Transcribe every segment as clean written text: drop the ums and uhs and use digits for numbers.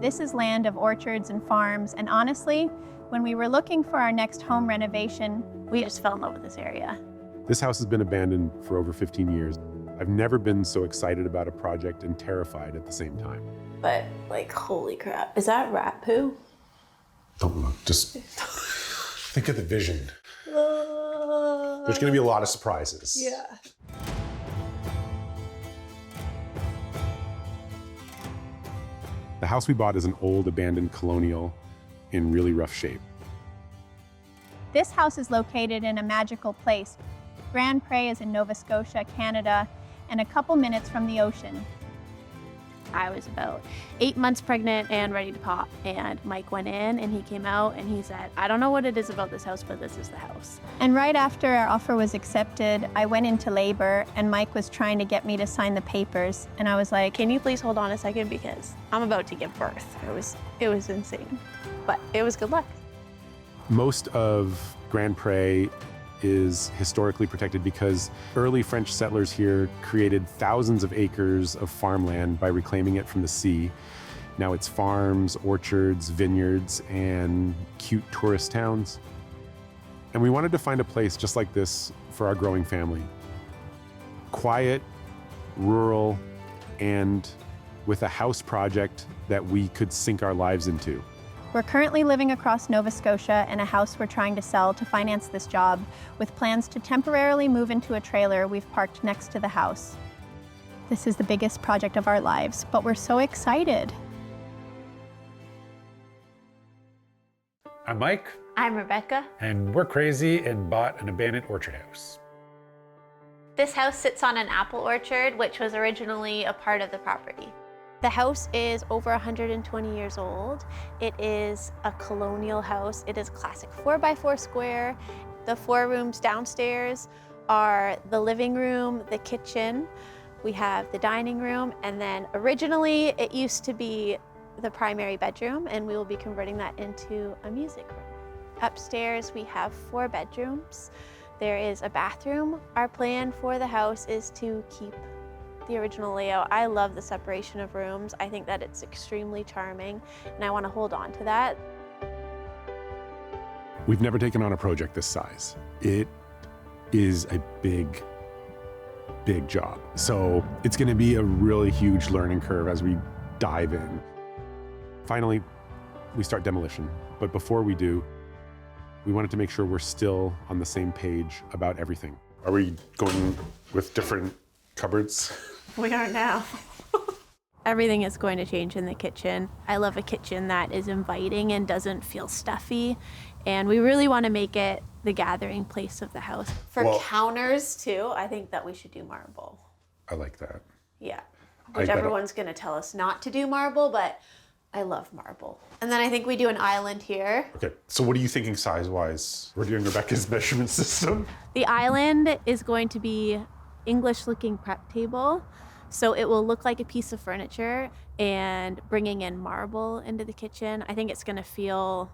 This is land of orchards and farms, and honestly, when we were looking for our next home renovation, we just fell in love with this area. This house has been abandoned for over 15 years. I've never been so excited about a project and terrified at the same time. But, like, holy crap. Is that rat poo? Don't look, just think of the vision. There's gonna be a lot of surprises. Yeah. The house we bought is an old abandoned colonial in really rough shape. This house is located in a magical place. Grand Pré is in Nova Scotia, Canada, and a couple minutes from the ocean. I was about 8 months pregnant and ready to pop, and Mike went in and he came out and he said, I don't know what it is about this house, but this is the house. And right after our offer was accepted, I went into labor and Mike was trying to get me to sign the papers. And I was like, Can you please hold on a second because I'm about to give birth. It was insane, but it was good luck. Most of Grand Pré is historically protected because early French settlers here created thousands of acres of farmland by reclaiming it from the sea. Now it's farms, orchards, vineyards, and cute tourist towns. And we wanted to find a place just like this for our growing family. Quiet, rural, and with a house project that we could sink our lives into. we're currently living across Nova Scotia in a house we're trying to sell to finance this job, with plans to temporarily move into a trailer we've parked next to the house. This is the biggest project of our lives, but we're so excited. I'm Mike. I'm Rebecca. And we're crazy and bought an abandoned orchard house. This house sits on an apple orchard, which was originally a part of the property. The house is over 120 years old. It is a colonial house. It is classic 4x4 square. The 4 rooms downstairs are the living room, the kitchen. We have the dining room, and then originally it used to be the primary bedroom, and we will be converting that into a music room. Upstairs we have 4 bedrooms. There is a bathroom. Our plan for the house is to keep the original layout. I love the separation of rooms. I think that it's extremely charming, and I want to hold on to that. We've never taken on a project this size. It is a big job. So it's going to be a really huge learning curve as we dive in. Finally, we start demolition. But before we do, we wanted to make sure we're still on the same page about everything. Are we going with different cupboards? We are now. Everything is going to change in the kitchen. I love a kitchen that is inviting and doesn't feel stuffy. And we really want to make it the gathering place of the house. For counters too, I think that we should do marble. I like that. Yeah, which everyone's gonna tell us not to do marble, but I love marble. And then I think we do an island here. Okay, so what are you thinking size-wise? We're doing Rebecca's measurement system. The island is going to be English-looking prep table. So it will look like a piece of furniture, and bringing in marble into the kitchen, I think it's gonna feel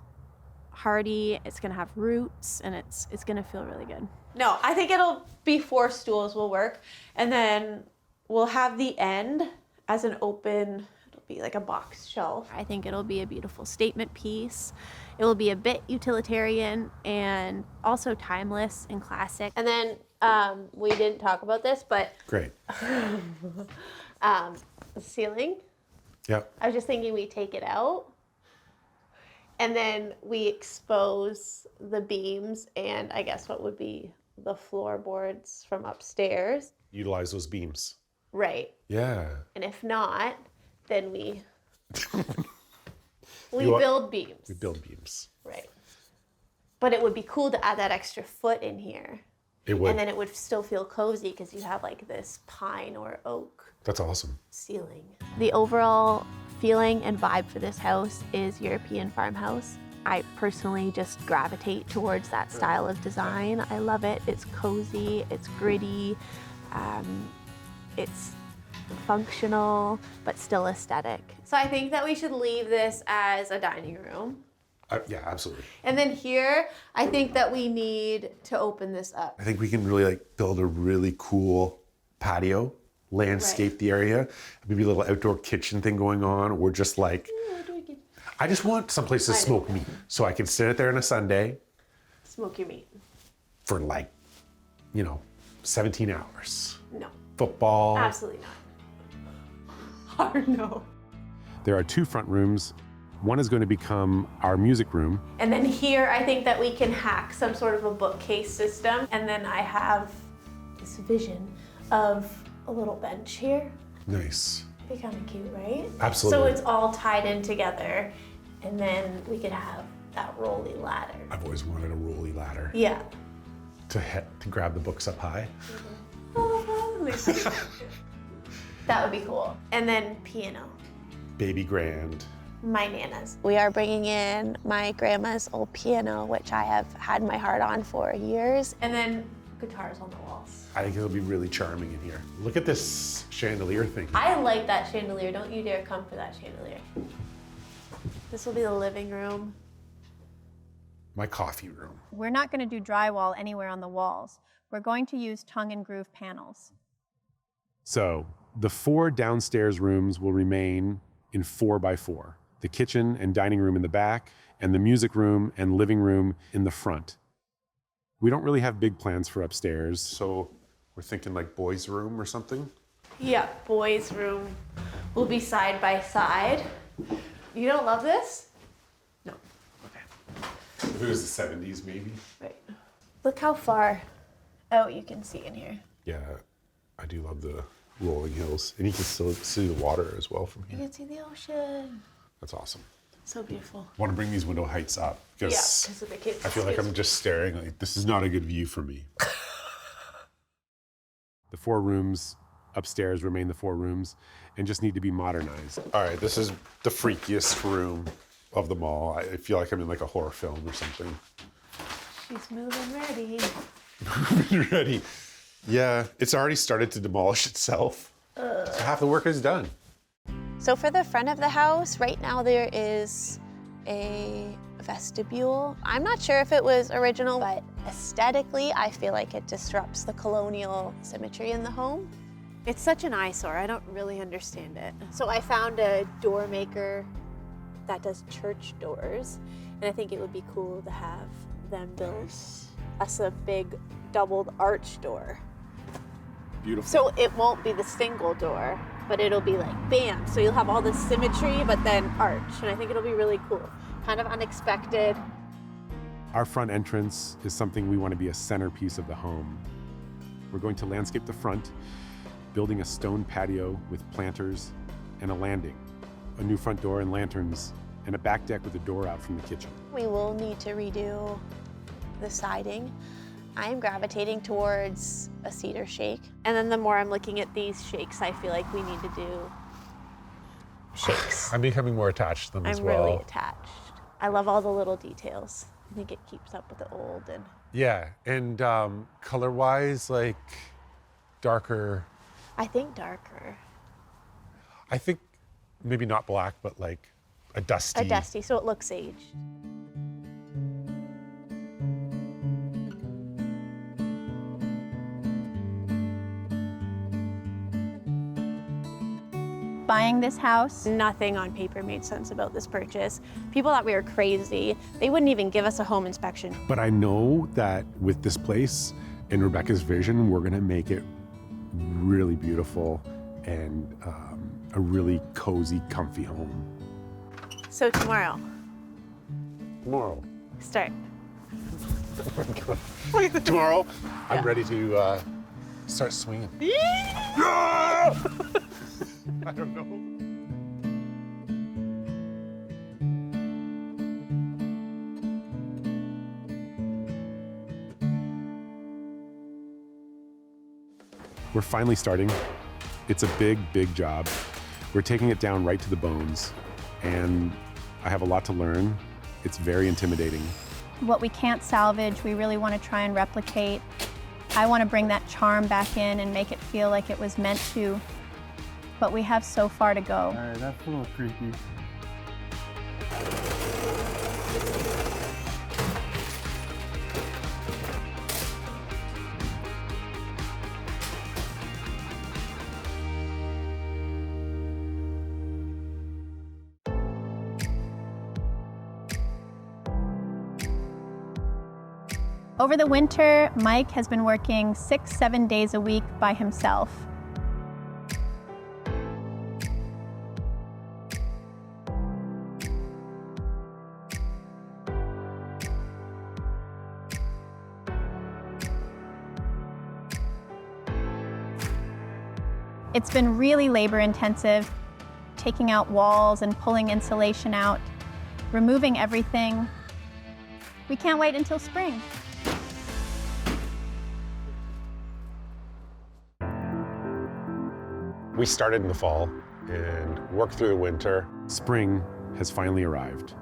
hardy, it's gonna have roots, and it's gonna feel really good. No, I think it'll be 4 stools will work, and then we'll have the end as an open, it'll be like a box shelf. I think it'll be a beautiful statement piece. It will be a bit utilitarian and also timeless and classic. And then we didn't talk about this, but Great. the ceiling. Yep. I was just thinking we take it out and then we expose the beams and I guess what would be the floorboards from upstairs. Utilize those beams. Right. Yeah. And if not, then we build beams. We build beams. Right. But it would be cool to add that extra foot in here. It would. And then it would still feel cozy because you have like this pine or oak That's awesome. ceiling. The overall feeling and vibe for this house is European farmhouse. I personally just gravitate towards that style of design. I love it. It's cozy, it's gritty, it's functional, but still aesthetic. So I think that we should leave this as a dining room. Yeah, absolutely. And then here, I think that we need to open this up. I think we can really build a really cool patio, landscape the area, maybe a little outdoor kitchen thing going on, or just I just want someplace to smoke meat so I can sit out there on a Sunday. Smoke your meat. For 17 hours. No. Football. Absolutely not. Hard no. There are 2 front rooms. One is going to become our music room. And then here, I think that we can hack some sort of a bookcase system. And then I have this vision of a little bench here. Nice. Be kind of cute, right? Absolutely. So it's all tied in together. And then we could have that rolly ladder. I've always wanted a rolly ladder. Yeah. To grab the books up high. That would be cool. And then piano. Baby grand. My Nana's. We are bringing in my grandma's old piano, which I have had my heart on for years. And then guitars on the walls. I think it'll be really charming in here. Look at this chandelier thing. I like that chandelier. Don't you dare come for that chandelier. This will be the living room. My coffee room. We're not going to do drywall anywhere on the walls. We're going to use tongue and groove panels. So the 4 downstairs rooms will remain in 4x4. The kitchen and dining room in the back, and the music room and living room in the front. We don't really have big plans for upstairs, so we're thinking like boys' room or something. Yeah, boys' room will be side by side. You don't love this? No. Okay. If it was the 70s, maybe. Right. Look how far out you can see in here. Yeah, I do love the rolling hills. And you can still see the water as well from You here. can see the ocean. That's awesome. So beautiful. I want to bring these window heights up Yeah, because because of the kids. I feel like I'm just staring. Like, this is not a good view for me. The 4 rooms upstairs remain the 4 rooms and just need to be modernized. All right, this is the freakiest room of them all. I feel like I'm in like a horror film or something. She's moving ready. Ready. Yeah, it's already started to demolish itself. So half the work is done. So for the front of the house, right now there is a vestibule. I'm not sure if it was original, but aesthetically, I feel like it disrupts the colonial symmetry in the home. It's such an eyesore, I don't really understand it. So I found a door maker that does church doors, and I think it would be cool to have them build us a big doubled arch door. Beautiful. So it won't be the single door, but it'll be like bam. So you'll have all this symmetry, but then arch. And I think it'll be really cool. Kind of unexpected. Our front entrance is something we want to be a centerpiece of the home. We're going to landscape the front, building a stone patio with planters and a landing, a new front door and lanterns, and a back deck with a door out from the kitchen. We will need to redo the siding. I am gravitating towards a cedar shake. And then the more I'm looking at these shakes, I feel like we need to do shakes. I'm becoming more attached to them as I'm well. really attached. I love all the little details. I think it keeps up with the old and Yeah, and color-wise, like darker. I think darker. I think maybe not black, but like a dusty. A dusty, so it looks aged. Buying this house, Nothing on paper made sense about this purchase. People thought we were crazy. They wouldn't even give us a home inspection. But I know that with this place and Rebecca's vision, we're gonna make it really beautiful and a really cozy, comfy home. So tomorrow, Tomorrow. start. Tomorrow, I'm ready to start swinging. I don't know. We're finally starting. It's a big, big job. We're taking it down right to the bones, and I have a lot to learn. It's very intimidating. what we can't salvage, we really want to try and replicate. I want to bring that charm back in and make it feel like it was meant to, but we have so far to go. All right, that's a little creepy. Over the winter, Mike has been working 6-7 days a week by himself. It's been really labor intensive, taking out walls and pulling insulation out, removing everything. We can't wait until spring. We started in the fall and worked through the winter. Spring has finally arrived.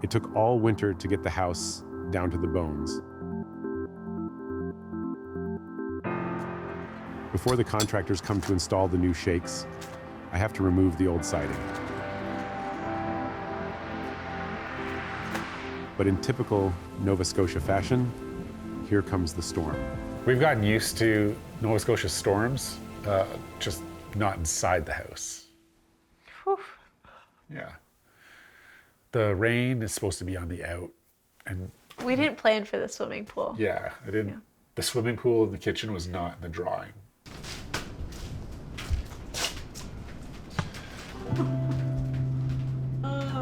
It took all winter to get the house down to the bones. Before the contractors come to install the new shakes, I have to remove the old siding. But in typical Nova Scotia fashion, here comes the storm. We've gotten used to Nova Scotia storms, just not inside the house. Whew. Yeah. The rain is supposed to be on the out. And We didn't plan for the swimming pool. yeah, I didn't. Yeah. The swimming pool in the kitchen was not in the drawing.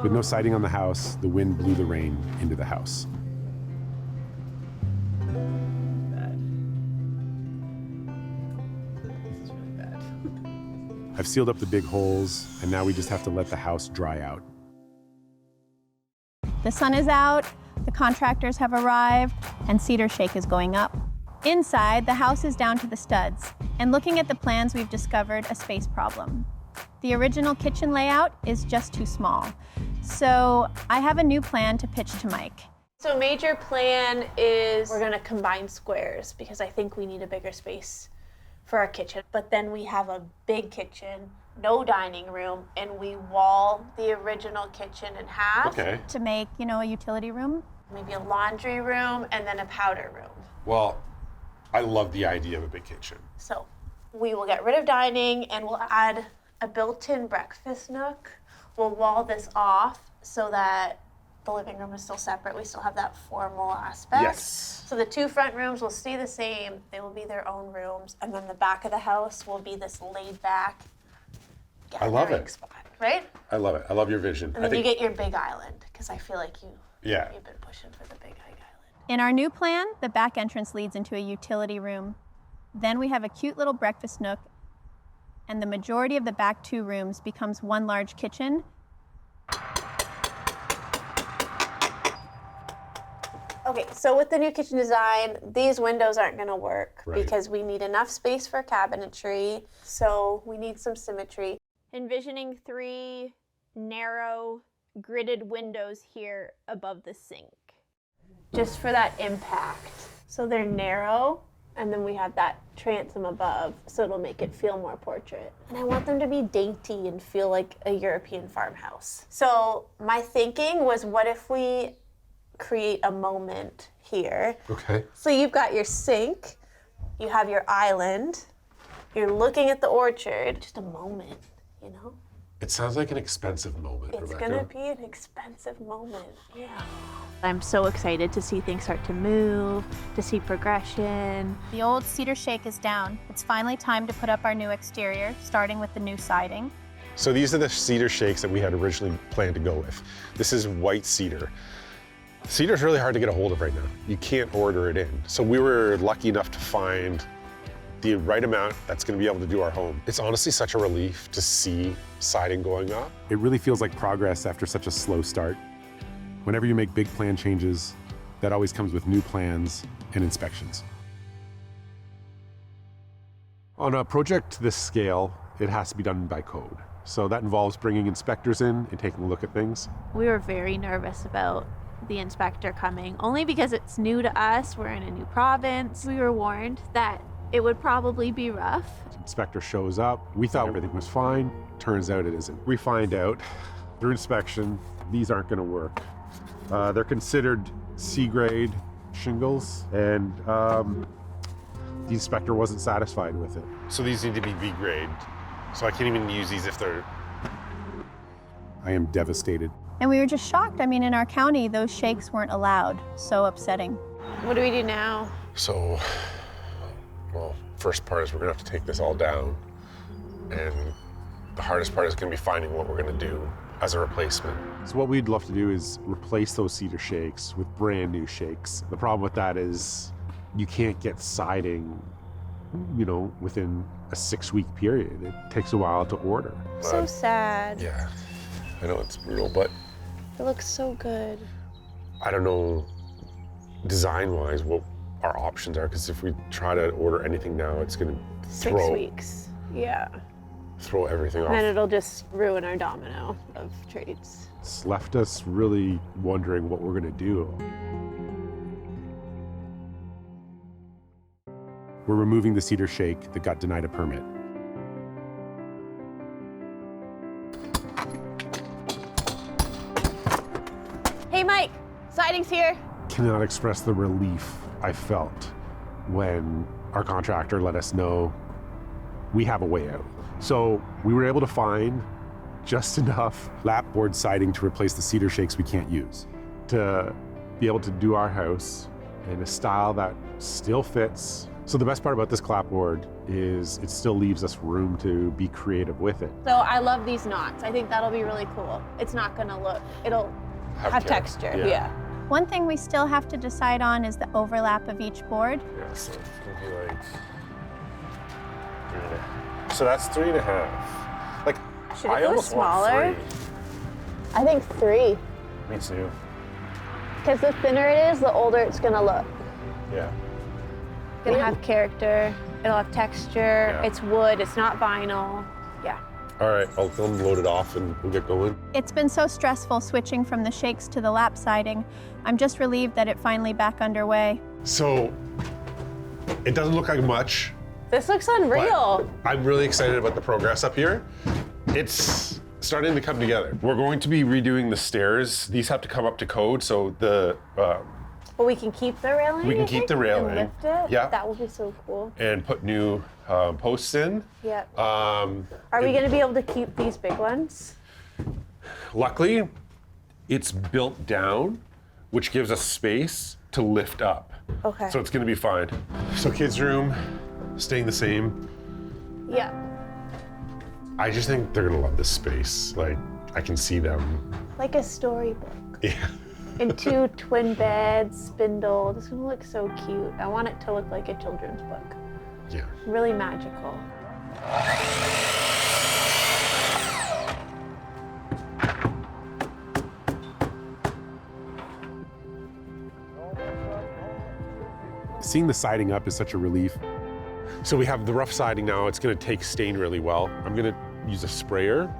With no siding on the house, the wind blew the rain into the house. I've sealed up the big holes, and now we just have to let the house dry out. The sun is out, the contractors have arrived, and cedar shake is going up. Inside, the house is down to the studs, and looking at the plans, we've discovered a space problem. The original kitchen layout is just too small, so I have a new plan to pitch to Mike. So major plan is we're gonna combine squares because I think we need a bigger space for our kitchen. But then we have a big kitchen, no dining room, and we wall the original kitchen in half. Okay. To make, a utility room. Maybe a laundry room and then a powder room. Well, I love the idea of a big kitchen. So we will get rid of dining and we'll add a built-in breakfast nook. We'll wall this off so that the living room is still separate. We still have that formal aspect. Yes. So the two front rooms will stay the same. They will be their own rooms. And then the back of the house will be this laid-back I love gathering it. spot, right? I love it. I love your vision. And then you get your big island, because I feel like Yeah. you've been pushing for the big island. In our new plan, the back entrance leads into a utility room. Then we have a cute little breakfast nook, and the majority of the back two rooms becomes one large kitchen. Okay, so with the new kitchen design, these windows aren't gonna work Right. because we need enough space for cabinetry, so we need some symmetry. Envisioning 3 narrow gridded windows here above the sink. Just for that impact. So they're narrow, and then we have that transom above, so it'll make it feel more portrait. And I want them to be dainty and feel like a European farmhouse. So my thinking was, what if we create a moment here? Okay. So you've got your sink, you have your island, you're looking at the orchard, just a moment, It sounds like an expensive moment, It's Rebecca. gonna be an expensive moment, yeah. I'm so excited to see things start to move, to see progression. The old cedar shake is down. It's finally time to put up our new exterior, starting with the new siding. So these are the cedar shakes that we had originally planned to go with. This is white cedar. Cedar's really hard to get a hold of right now. You can't order it in. So we were lucky enough to find the right amount that's going to be able to do our home. It's honestly such a relief to see siding going up. It really feels like progress after such a slow start. Whenever you make big plan changes, that always comes with new plans and inspections. On a project this scale, it has to be done by code. So that involves bringing inspectors in and taking a look at things. We were very nervous about the inspector coming, only because it's new to us, we're in a new province. We were warned that it would probably be rough. Inspector shows up. We thought everything was fine. Turns out it isn't. We find out through inspection, these aren't going to work. They're considered C-grade shingles, and the inspector wasn't satisfied with it. So these need to be B grade. So I can't even use these if they're... I am devastated. And we were just shocked. I mean, in our county, those shakes weren't allowed. So upsetting. What do we do now? So, well, first part is we're gonna have to take this all down. And the hardest part is gonna be finding what we're gonna do as a replacement. So what we'd love to do is replace those cedar shakes with brand new shakes. The problem with that is you can't get siding, within a 6-week period. It takes a while to order. So sad. Yeah, I know it's brutal, but It looks so good. I don't know design-wise what our options are, because if we try to order anything now, it's gonna 6 weeks. Yeah. throw everything And then off. it'll just ruin our domino of trades. It's left us really wondering what we're gonna do. We're removing the cedar shake that got denied a permit. Hey, Mike, siding's here. Cannot express the relief I felt when our contractor let us know we have a way out. So we were able to find just enough lapboard siding to replace the cedar shakes we can't use, to be able to do our house in a style that still fits. So the best part about this clapboard is it still leaves us room to be creative with it. So I love these knots. I think that'll be really cool. It's not gonna look, it'll have texture, yeah. One thing we still have to decide on is the overlap of each board. Yeah, so it's gonna be like 3.5. So that's 3.5. Like, Should it I go almost smaller? want 3. I think 3. Me too. Because the thinner it is, the older it's gonna look. Yeah. It's gonna have character, it'll have texture, Yeah. it's wood, it's not vinyl. Yeah. All right, I'll load it off and we'll get going. It's been so stressful switching from the shakes to the lap siding. I'm just relieved that it finally back underway. So, it doesn't look like much. This looks unreal. but I'm really excited about the progress up here. It's starting to come together. We're going to be redoing the stairs. These have to come up to code, so the But we can keep the railing? We can you keep think, the railing. And lift it? Yeah. That would be so cool. and put new posts in. Yeah. Are Are we gonna be able to keep these big ones? Luckily, it's built down, which gives us space to lift up. Okay. So it's gonna be fine. So kids' room, staying the same. Yeah. I just think they're gonna love this space. Like, I can see them. Like a storybook. Yeah. And 2 twin beds, spindle. This is gonna look so cute. I want it to look like a children's book. Yeah. Really magical. Seeing the siding up is such a relief. So we have the rough siding now. It's gonna take stain really well. I'm gonna use a sprayer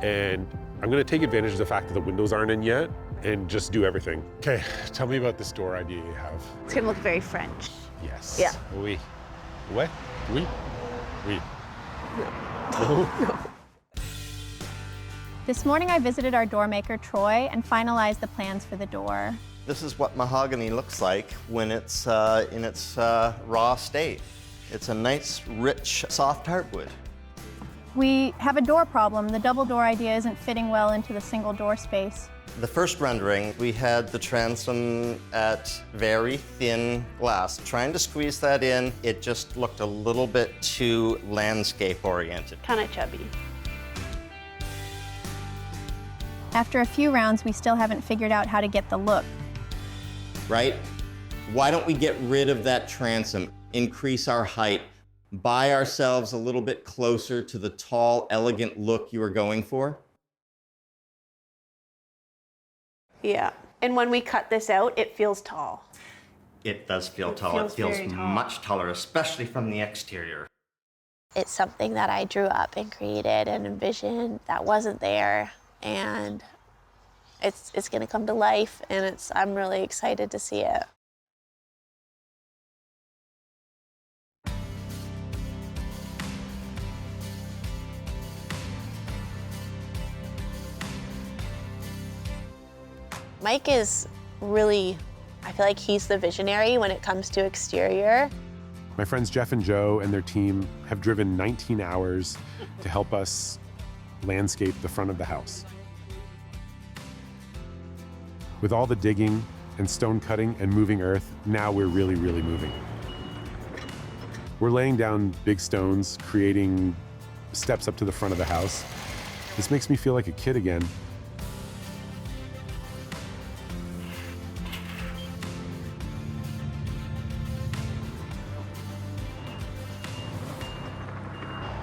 and I'm gonna take advantage of the fact that the windows aren't in yet and just do everything. Okay, tell me about this door idea you have. It's gonna look very French. Yes. Yeah. Oui. What? Oui. Oui. This morning I visited our door maker, Troy, and finalized the plans for the door. This is what mahogany looks like when it's in its raw state. It's a nice, rich, soft hardwood. We have a door problem. The double door idea isn't fitting well into the single door space. The first rendering, we had the transom at very thin glass. Trying to squeeze that in, it just looked a little bit too landscape oriented. Kind of chubby. After a few rounds, we still haven't figured out how to get the look. Right? Why don't we get rid of that transom, increase our height, buy ourselves a little bit closer to the tall, elegant look you were going for? Yeah. And when we cut this out, it feels tall. It does feel tall. feels It feels very tall. much taller, especially from the exterior. It's something that I drew up and created and envisioned that wasn't there, and it's gonna come to life, and I'm really excited to see it. Mike is really, I feel like he's the visionary when it comes to exterior. My friends Jeff and Joe and their team have driven 19 hours to help us landscape the front of the house. With all the digging and stone cutting and moving earth, now we're really, really moving. We're laying down big stones, creating steps up to the front of the house. This makes me feel like a kid again.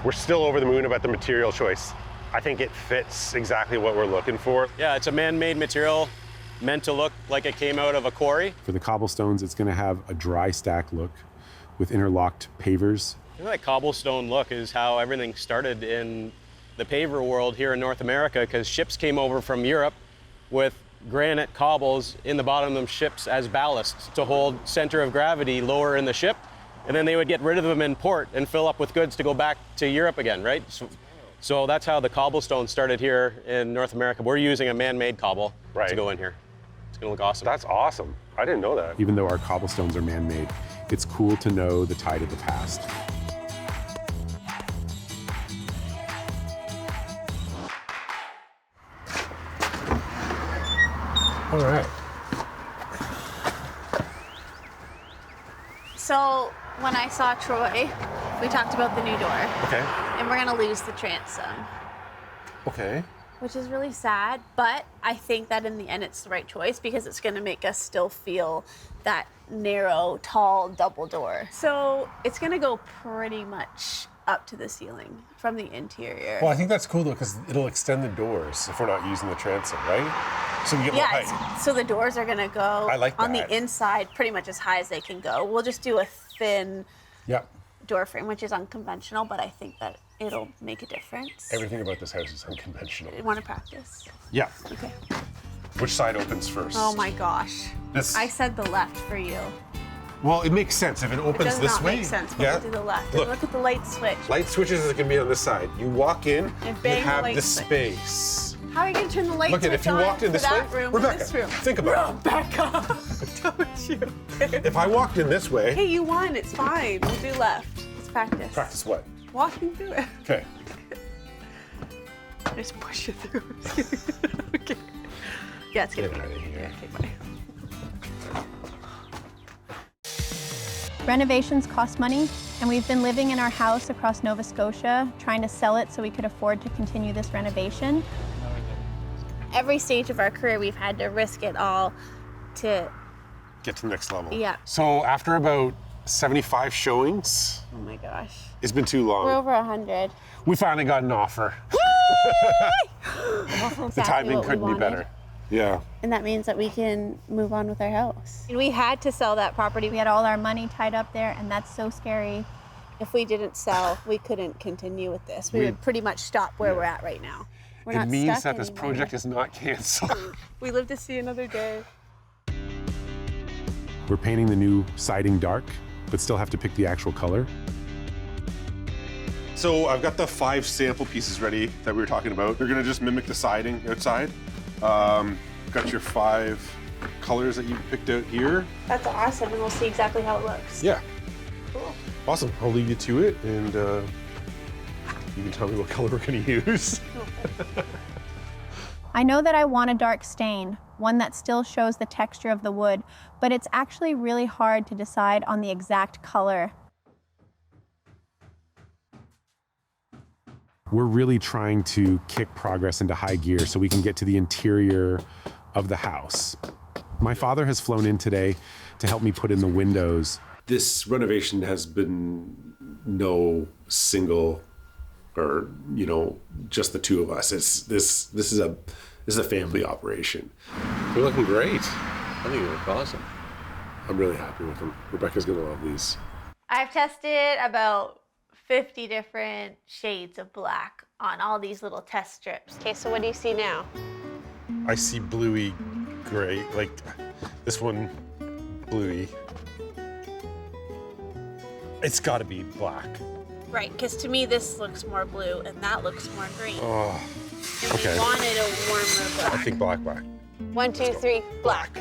We're still over the moon about the material choice. I think it fits exactly what we're looking for. Yeah, it's a man-made material meant to look like it came out of a quarry. For the cobblestones, it's going to have a dry stack look with interlocked pavers. That cobblestone look is how everything started in the paver world here in North America, because ships came over from Europe with granite cobbles in the bottom of them ships as ballast to hold center of gravity lower in the ship. And then they would get rid of them in port and fill up with goods to go back to Europe again, right? So that's how the cobblestone started here in North America. We're using a man-made cobble to go in here. It's gonna look awesome. That's awesome. I didn't know that. Even though our cobblestones are man-made, it's cool to know the tide of the past. All right. So when I saw Troy, we talked about the new door. Okay. And we're gonna lose the transom, Okay. which is really sad, but I think that in the end it's the right choice because it's gonna make us still feel that narrow, tall, double door. So it's gonna go pretty much up to the ceiling from the interior. Well, I think that's cool though, because it'll extend the doors if we're not using the transom, right? So we get more height. Yeah, so the doors are gonna go I like on that. the inside pretty much as high as they can go. We'll just do a thin Yep. door frame, which is unconventional, but I think that it'll make a difference. Everything about this house is unconventional. You want to practice? Yeah. Okay. Which side opens first? Oh my gosh. This. I said the left for you. Well, it makes sense if it It opens does this not way. make sense, but yeah. we'll do the left. Look. Look at the light switch. Light switches is gonna be on this side. You walk in, And you bang the have light the switch. space. How are you going to turn the light Look at switch if you on walked in for this that way, room Rebecca, and this room? think about it. Rebecca, don't you dare. If I walked in this way, Hey, you won. It's fine. We'll do left. Let's practice. practice what? Walking through it. Okay. Just push it through. Okay. Yeah, it's gonna Get be. out of here. Yeah, okay, bye. Renovations cost money, and we've been living in our house across Nova Scotia, trying to sell it so we could afford to continue this renovation. Every stage of our career, we've had to risk it all to, Get to the next level. yeah. So after about 75 showings, Oh my gosh. it's been too long. We're over 100. We finally got an offer. The timing couldn't be better. Yeah. And that means that we can move on with our house. And we had to sell that property. We had all our money tied up there, and that's so scary. If we didn't sell, we couldn't continue with this. We would pretty much stop where we're at right now. We're It not means stuck that this anymore. project is not canceled. We live to see another day. We're painting the new siding dark, but still have to pick the actual color. So I've got the 5 sample pieces ready that we were talking about. They're gonna just mimic the siding outside. Got your 5 colors that you picked out here. That's awesome, and we'll see exactly how it looks. Yeah. Cool. Awesome. I'll leave you to it, and you can tell me what color we're gonna use. I know that I want a dark stain, one that still shows the texture of the wood, but it's actually really hard to decide on the exact color. We're really trying to kick progress into high gear so we can get to the interior of the house. My father has flown in today to help me put in the windows. This renovation has been no single or, just the two of us. This is a family operation. They're looking great. I think it looked awesome. I'm really happy with them. Rebecca's gonna love these. I've tested about 50 different shades of black on all these little test strips. Okay, so what do you see now? I see bluey gray, like this one, bluey. It's gotta be black. Right, because to me this looks more blue and that looks more green. Oh, And okay. we wanted a warmer black. I think black. 1, 2, 3, black.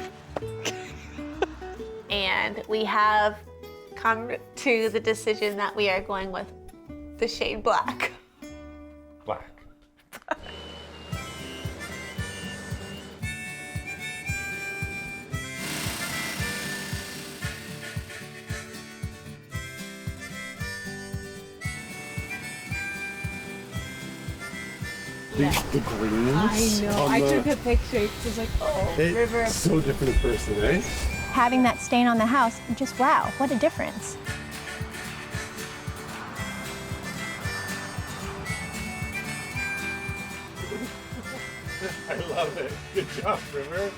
And we have come to the decision that we are going with the shade black. Black. The greens. I know. I took a picture. It was like, oh, river. It's so different in person, eh? Having that stain on the house, just wow, what a difference. I love it. Good job, River.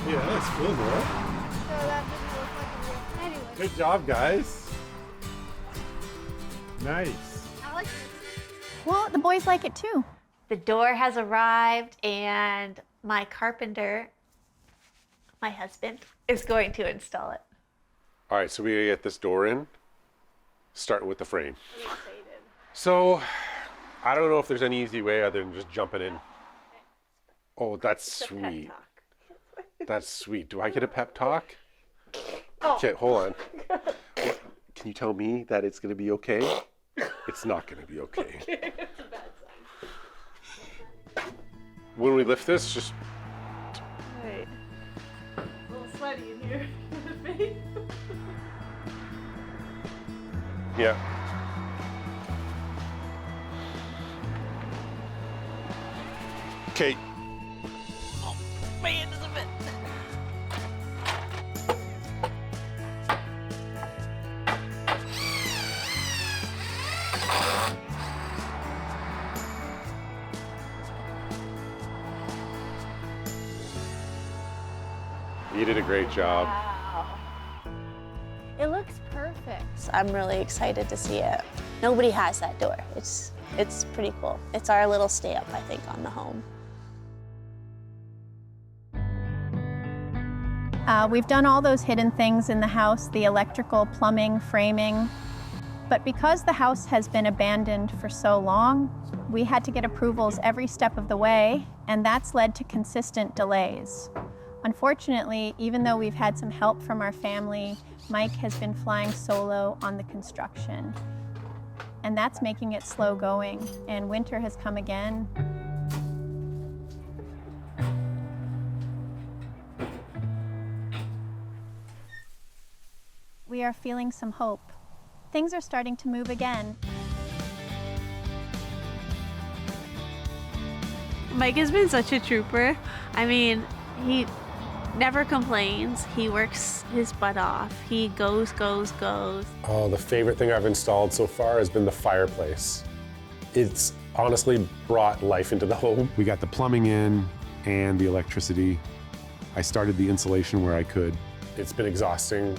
Yeah, that's cool, bro. So that didn't look like a anyway. Good job, guys. Nice. I like it. Well, the boys like it too. The door has arrived, and my carpenter, my husband, is going to install it. All right, so we gotta get this door in, starting with the frame. I'm excited. So, I don't know if there's any easy way other than just jumping in. Oh, that's It's a pep sweet. talk. That's sweet. Do I get a pep talk? Oh. Okay, hold on. What, can you tell me that it's gonna be okay? It's not gonna be okay. It's a bad sign. When we lift this, just Right. A little sweaty in here. yeah. Okay. My hand is a bit. You did a great job. Wow. It looks perfect. I'm really excited to see it. Nobody has that door. It's pretty cool. It's our little stamp, I think, on the home. We've done all those hidden things in the house, the electrical, plumbing, framing. But because the house has been abandoned for so long, we had to get approvals every step of the way, and that's led to consistent delays. Unfortunately, even though we've had some help from our family, Mike has been flying solo on the construction. And that's making it slow going, and winter has come again. We are feeling some hope. Things are starting to move again. Mike has been such a trooper. I mean, he never complains. He works his butt off. He goes. Oh, the favorite thing I've installed so far has been the fireplace. It's honestly brought life into the home. We got the plumbing in and the electricity. I started the insulation where I could. It's been exhausting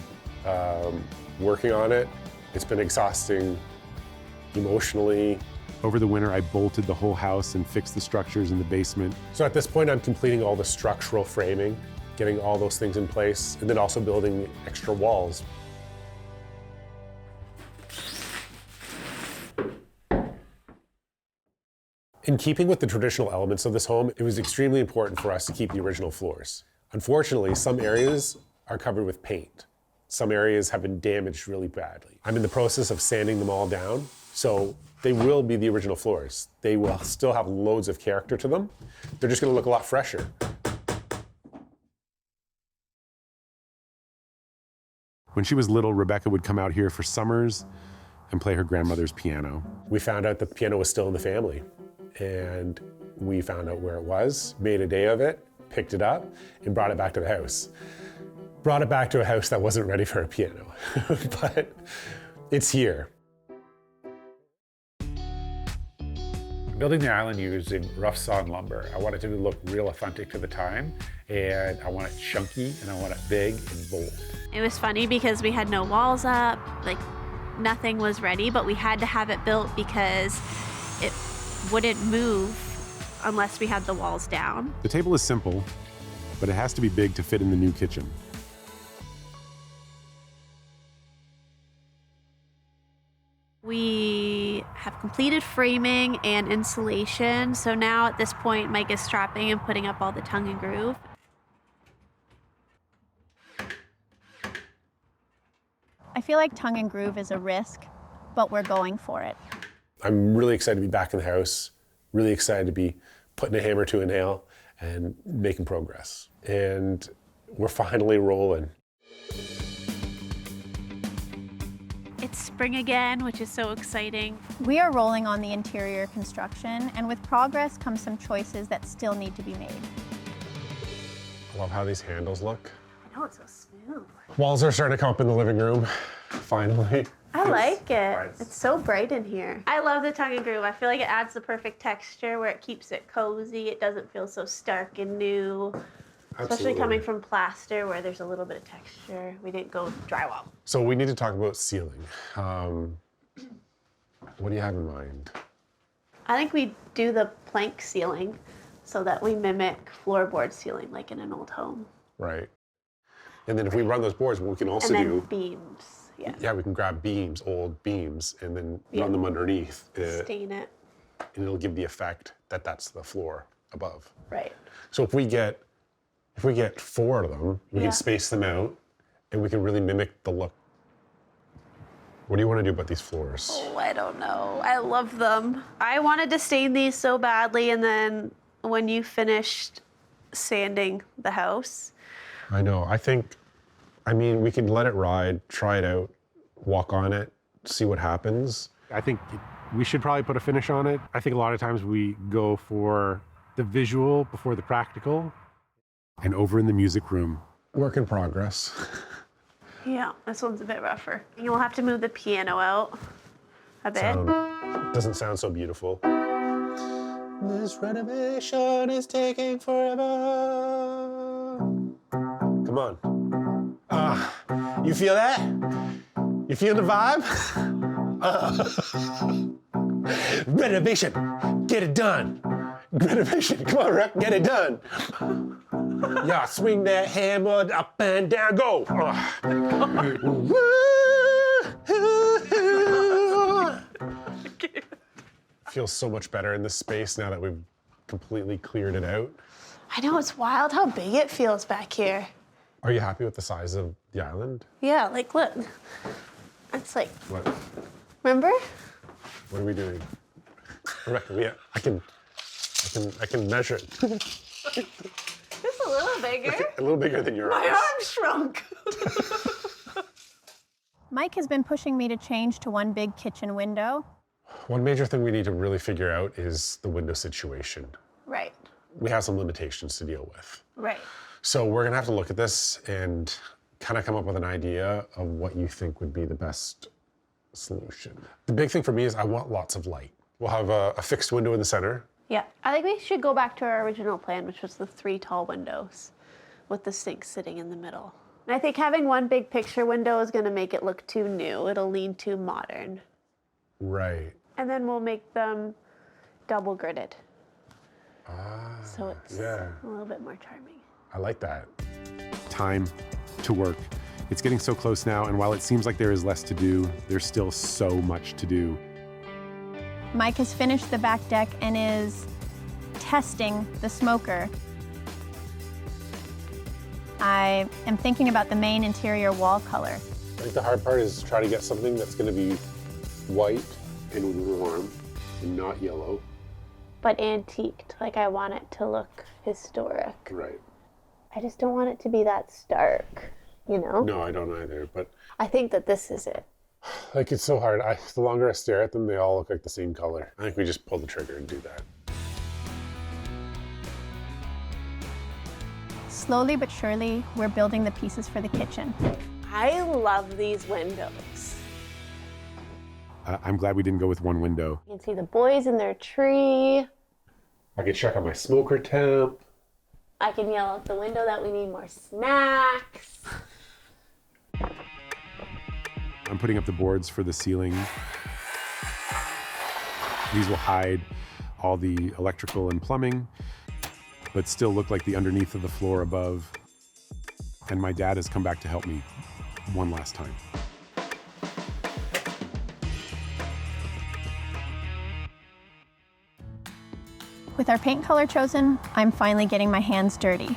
working on it. It's been exhausting emotionally. Over the winter, I bolted the whole house and fixed the structures in the basement. So at this point, I'm completing all the structural framing, getting all those things in place, and then also building extra walls. In keeping with the traditional elements of this home, it was extremely important for us to keep the original floors. Unfortunately, some areas are covered with paint. Some areas have been damaged really badly. I'm in the process of sanding them all down, so they will be the original floors. They will still have loads of character to them. They're just gonna look a lot fresher. When she was little, Rebecca would come out here for summers and play her grandmother's piano. We found out the piano was still in the family, and we found out where it was, made a day of it, picked it up, and brought it back to the house. Brought it back to a house that wasn't ready for a piano, but it's here. Building the island using rough sawn lumber. I want it to look real authentic to the time, and I want it chunky, and I want it big and bold. It was funny because we had no walls up, like nothing was ready, but we had to have it built because it wouldn't move unless we had the walls down. The table is simple, but it has to be big to fit in the new kitchen. We have completed framing and insulation, so now at this point, Mike is strapping and putting up all the tongue and groove. I feel like tongue and groove is a risk, but we're going for it. I'm really excited to be back in the house, really excited to be putting a hammer to a nail and making progress. And we're finally rolling. It's spring again, which is so exciting. We are rolling on the interior construction, and with progress comes some choices that still need to be made. I love how these handles look. I know, it's so smooth. Walls are starting to come up in the living room, finally. I like it. It's so bright in here. I love the tongue and groove. I feel like it adds the perfect texture where it keeps it cozy. It doesn't feel so stark and new. Especially coming from plaster where there's a little bit of texture. We didn't go drywall. So we need to talk about ceiling. What do you have in mind? I think we do the plank ceiling so that we mimic floorboard ceiling like in an old home. Right. And then if we run those boards, what we can also And then do... beams, yeah. Yeah, we can grab beams, old beams, and then run them underneath. Stain it. And it'll give the effect that that's the floor above. Right. So if we get 4 of them, we can space them out, and we can really mimic the look. What do you want to do about these floors? Oh, I don't know. I love them. I wanted to stain these so badly, and then when you finished sanding the house. I know. I mean, we can let it ride, try it out, walk on it, see what happens. I think we should probably put a finish on it. I think a lot of times we go for the visual before the practical. And over in the music room. Work in progress. Yeah, this one's a bit rougher. You'll have to move the piano out a bit. Doesn't sound so beautiful. This renovation is taking forever. Come on. You feel that? You feel the vibe? Renovation, get it done. Renovation, come on, Rep, get it done. Yeah, swing that hammer up and down, go. Feels so much better in this space now that we've completely cleared it out. I know, it's wild how big it feels back here. Are you happy with the size of the island? Yeah, like look. It's like, What? remember? What are we doing? Rebecca, I can measure it. It's a little bigger. A little bigger than your My eyes. arm shrunk. Mike has been pushing me to change to one big kitchen window. One major thing we need to really figure out is the window situation. Right, We have some limitations to deal with. right. So we're gonna have to look at this and kind of come up with an idea of what you think would be the best solution. The big thing for me is I want lots of light. We'll have a fixed window in the center. Yeah, I think we should go back to our original plan, which was the 3 tall windows with the sink sitting in the middle. And I think having one big picture window is gonna make it look too new. It'll lean too modern. Right. And then we'll make them double gridded. So it's yeah. a little bit more charming. I like that. Time to work. It's getting so close now, and while it seems like there is less to do, there's still so much to do. Mike has finished the back deck and is testing the smoker. I am thinking about the main interior wall color. I think the hard part is try to get something that's gonna be white and warm and not yellow. But antiqued, like I want it to look historic. Right. I just don't want it to be that stark, you know? No, I don't either, but I think that this is it. like it's so hard. The longer I stare at them, they all look like the same color. I think we just pull the trigger and do that. Slowly but surely, we're building the pieces for the kitchen. I love these windows. I'm glad we didn't go with one window. You can see the boys in their tree. I can check on my smoker temp. I can yell out the window that we need more snacks. I'm putting up the boards for the ceiling. These will hide all the electrical and plumbing, but still look like the underneath of the floor above. And my dad has come back to help me one last time. With our paint color chosen, I'm finally getting my hands dirty.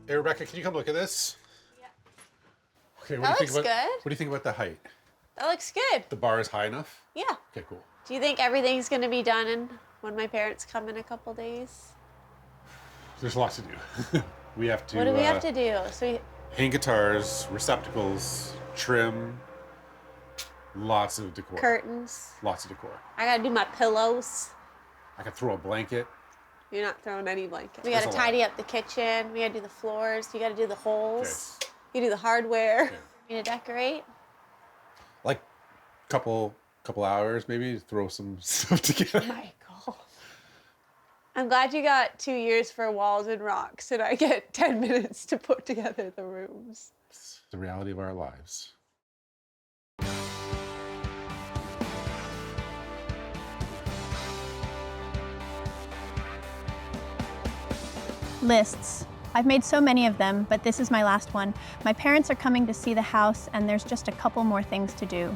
Hey, Rebecca, can you come look at this? Yeah. Okay, That looks good. What do you think about the height? That looks good. The bar is high enough? Yeah. Okay, cool. Do you think everything's gonna be done when my parents come in a couple days? There's lots to do. We have to. What do we have to do? Hang guitars, receptacles, trim, lots of decor. Curtains. Lots of decor. I gotta do my pillows. I could throw a blanket. You're not throwing any blankets. We There's gotta a lot. tidy up the kitchen. We gotta do the floors. You gotta do the holes. Okay. You do the hardware. Okay. You gonna decorate? Like couple hours maybe to throw some stuff together. Michael. I'm glad you got 2 years for walls and rocks and I get 10 minutes to put together the rooms. It's the reality of our lives. Lists. I've made so many of them, but this is my last one. My parents are coming to see the house, and there's just a couple more things to do.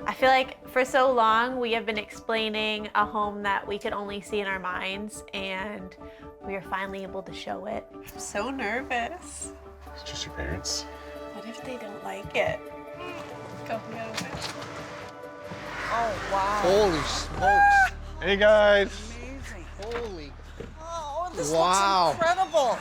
I feel like for so long we have been explaining a home that we could only see in our minds, and we are finally able to show it. I'm so nervous. It's just your parents. What if they don't like it? Go over. Oh, wow. Holy smokes. Hey guys. Amazing. Holy. Oh, this Wow. looks incredible.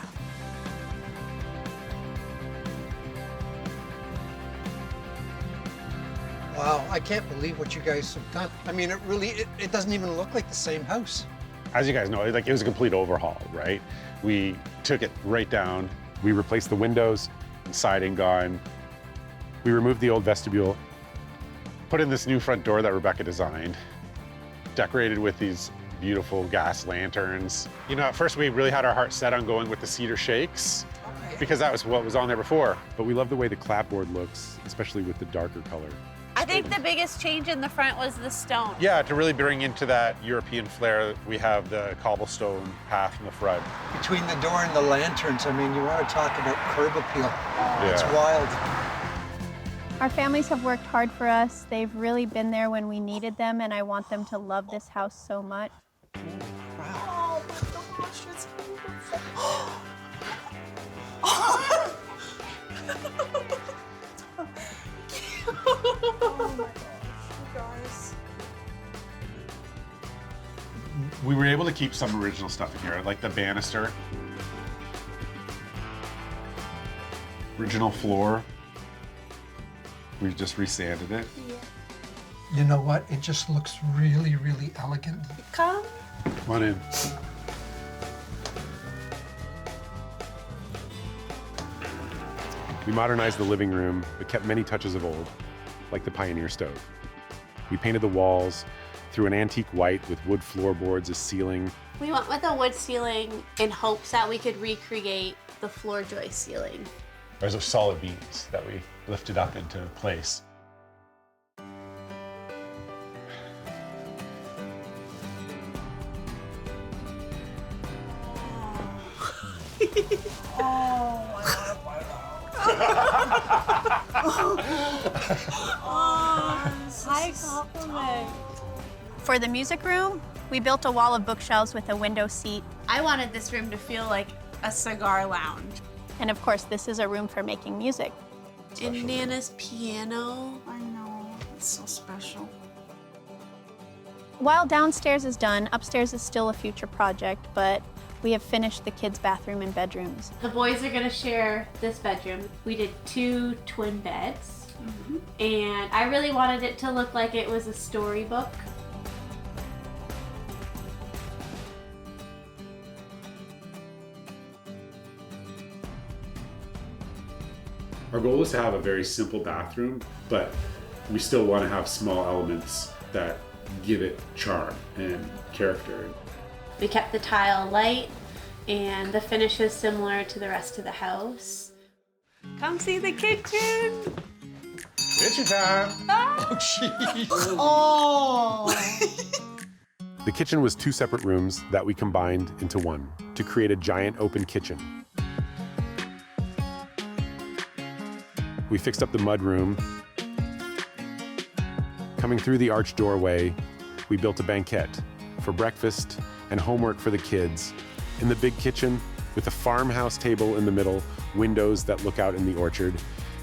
Wow, I can't believe what you guys have done. I mean, it doesn't even look like the same house. As you guys know, like it was a complete overhaul, right? We took it right down, We replaced the windows. siding gone, We removed the old vestibule. put in this new front door that Rebecca designed, decorated with these beautiful gas lanterns. You know, at first we really had our heart set on going with the cedar shakes because that was what was on there before. But we love the way the clapboard looks, especially with the darker color. I think the biggest change in the front was the stone. Yeah, to really bring into that European flair, we have the cobblestone path in the front. Between the door and the lanterns, I mean, you want to talk about curb appeal. It's Yeah. wild. Our families have worked hard for us. They've really been there when we needed them, and I want them to love this house so much. Oh my gosh, it's beautiful. Oh my gosh, you guys. We were able to keep some original stuff in here, like the banister, original floor. We just resanded it. You know what? It just looks really, really elegant. Come. Come on in. We modernized the living room, but kept many touches of old, like the Pioneer stove. We painted the walls, threw an antique white with wood floorboards as ceiling. We went with a wood ceiling in hopes that we could recreate the floor joist ceiling. There's those solid beams that we lifted up into place. High compliment. For the music room, we built a wall of bookshelves with a window seat. I wanted this room to feel like a cigar lounge. And of course, this is a room for making music. And Nana's piano. I know, it's so special. While downstairs is done, upstairs is still a future project, but we have finished the kids' bathroom and bedrooms. The boys are gonna share this bedroom. We did 2 twin beds. And I really wanted it to look like it was a storybook. Our goal is to have a very simple bathroom, but we still want to have small elements that give it charm and character. We kept the tile light and the finish is similar to the rest of the house. Come see the kitchen. Kitchen time! Oh, jeez. Oh! The kitchen was 2 separate rooms that we combined into one to create a giant open kitchen. We fixed up the mudroom. Coming through the arched doorway, we built a banquette for breakfast and homework for the kids. In the big kitchen, with a farmhouse table in the middle, windows that look out in the orchard,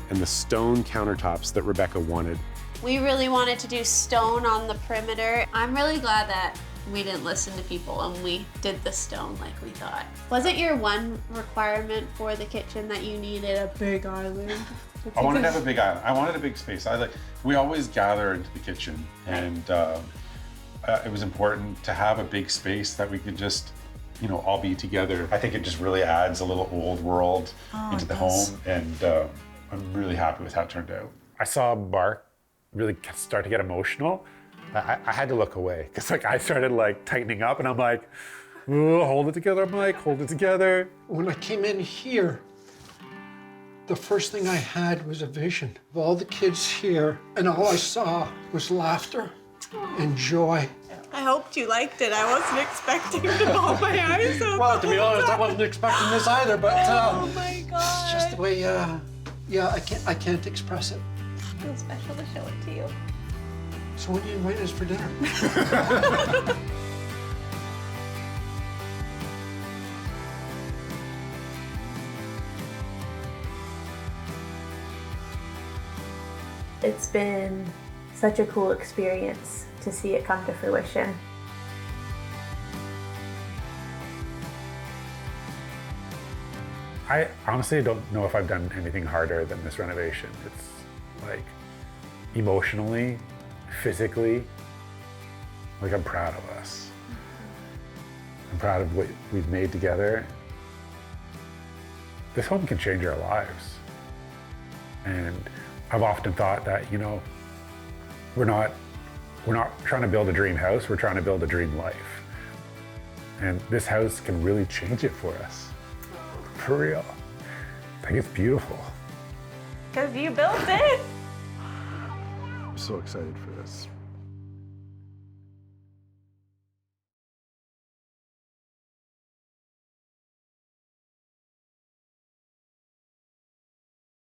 and the stone countertops that Rebecca wanted. We really wanted to do stone on the perimeter. I'm really glad that we didn't listen to people and we did the stone like we thought. Wasn't your one requirement for the kitchen that you needed a big island? I wanted to have a big island. I wanted a big space. We always gather into the kitchen, and it was important to have a big space that we could just, all be together. I think it just really adds a little old world into the home, and I'm really happy with how it turned out. I saw Mark really start to get emotional. I had to look away because I started tightening up, and I'm like, "Ooh, hold it together, Mike, hold it together." When I came in here, the first thing I had was a vision of all the kids here, and all I saw was laughter and joy. I hoped you liked it. I wasn't expecting to bawl my eyes out. Well, to be honest, I wasn't expecting this either, but Oh my God. it's just the way, I can't express it. It was special to show it to you. So when do you invite us for dinner? It's been such a cool experience to see it come to fruition. I honestly don't know if I've done anything harder than this renovation. It's emotionally, physically, I'm proud of us. I'm proud of what we've made together. This home can change our lives. And I've often thought that, we're not trying to build a dream house, we're trying to build a dream life. And this house can really change it for us. For real. I think it's beautiful. Because you built it. I'm so excited for this.